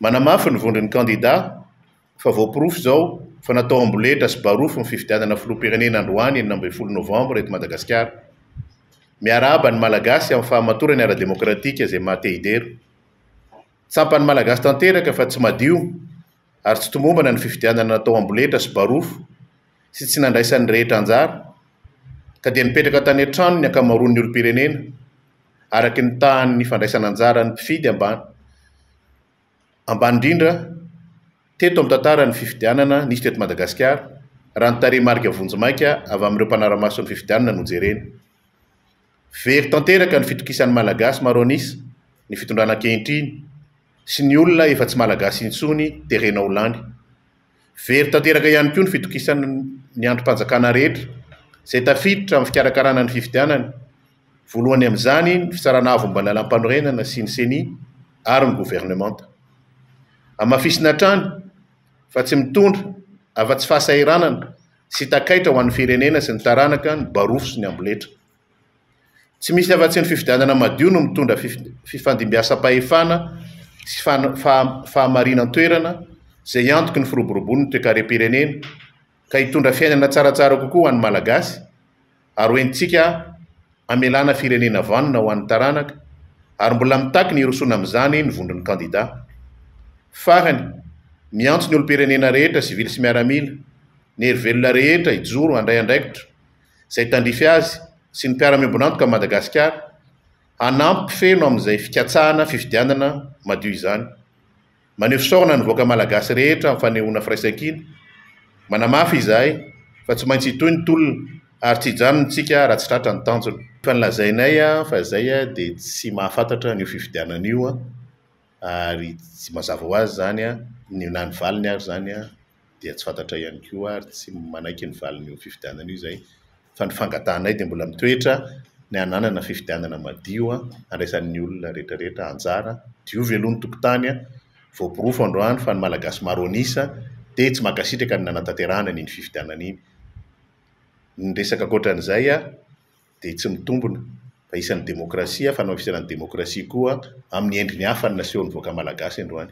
Manamafy ny vondron'ny candidat fa voaporofo zao fa natao amboletra sy barofo ny fifidianana filoham-pirenena androany 9 novambra eto Madagasikara. Miaraba ny malagasy amin'ny fahamatorany ara-demokratika izay maha-te-hidero. Tsapan'ny malagasy tanteraka fa tsy madio ary tsy tomombana ny fifidianana natao amboletra sy barofo sy tsy nandraisan'ny rehetra anjara ka dia nipetraka tany an-trano ny ankamaroan'ny olom-pirenena araky ny tahan'ny fandraisana anjara ny mpifidy ambany indrindra teto amin'ny tantara ny fifidianana nisy teto Madagasikara raha ny tarehimarika vonjimaika avy amin'ireo mpanara-maso ny fifidianana no jerena. Very tanteraka ny fitokisan'ny malagasy maro anisa, ny fitondrana ankehitriny sy ny olona efa tsy malagasy intsony terena ho lany. Very tanteraka ihany koa ny fitokisan'ny ny androm-panjakana rehetra izay tafiditra amin'ny fikarakarana ny fifidianana, voalohany amin'izany ny fisarana avomba ny lalam-panorenana sy ny CENI ary ny gouvernemanta. Amafisina hatrany fa tsy mitondra afa-tsy fahasahiranana sy takaitra ho an'ny firenena sy ny taranaka ny barofo sy ny amboletra. Tsy misy afa-tsy ny fifidianana madio no mitondra fifandimbiasam-pahefana sy fahamarinana-toerana izay antoky ny firoborobon'ny toe-karem-pirenena ka hitondra fiainana tsaratsara kokoa ho an'ny malagasy ary hoentintsika amelana firenena vanona ho an'ny taranaka ary mbola mitaky ny hirosona amin'izany ny vondron'ny candidat. Farany, miantso ny olo-pirenena rehetra sivily sy miaramila, ny hery-velona rehetra hijoro handray andraikitra izay tandrify azy sy ny mpiara-miombonantoka Madagasikara hanampy feno amin'izay fikatsahana fifidianana madio izany. Maneho fisaorana ny voaka malagasy rehetra amin'ny fanehoana firaisan-kina. Manamafy izahay fa tsy maintsy hitohy ny tolona ary tsy hijanontsika raha tsy tratra ny tanjona. Fa nilazainay fa izay dia tsy mahafantatra n'io fifidianana io ary tsy mazava ho azy zany ny na ny valiny ary zany dia tsy fantatra ihany koa ary tsy manaiky ny valiny fifidianana io zay fa ny fangatahanay dia mbola mitoetra ny hananana fifidianana madio andraisan'ny olona rehetrarehetra anjara diovy aloha ny tokotany voaporofo androany fa ny malagasy maro anisa dia tsy mankasitraka ny nanantanterahana n'iny fifidianana iny. Ny resaka ankoatran'izay dia tsy mitombona fa isan'ny demokrasia fa ny fifidianana demokrasia koa amin'ny endriny hafa ny nasehon'ny voaka malagasy androany.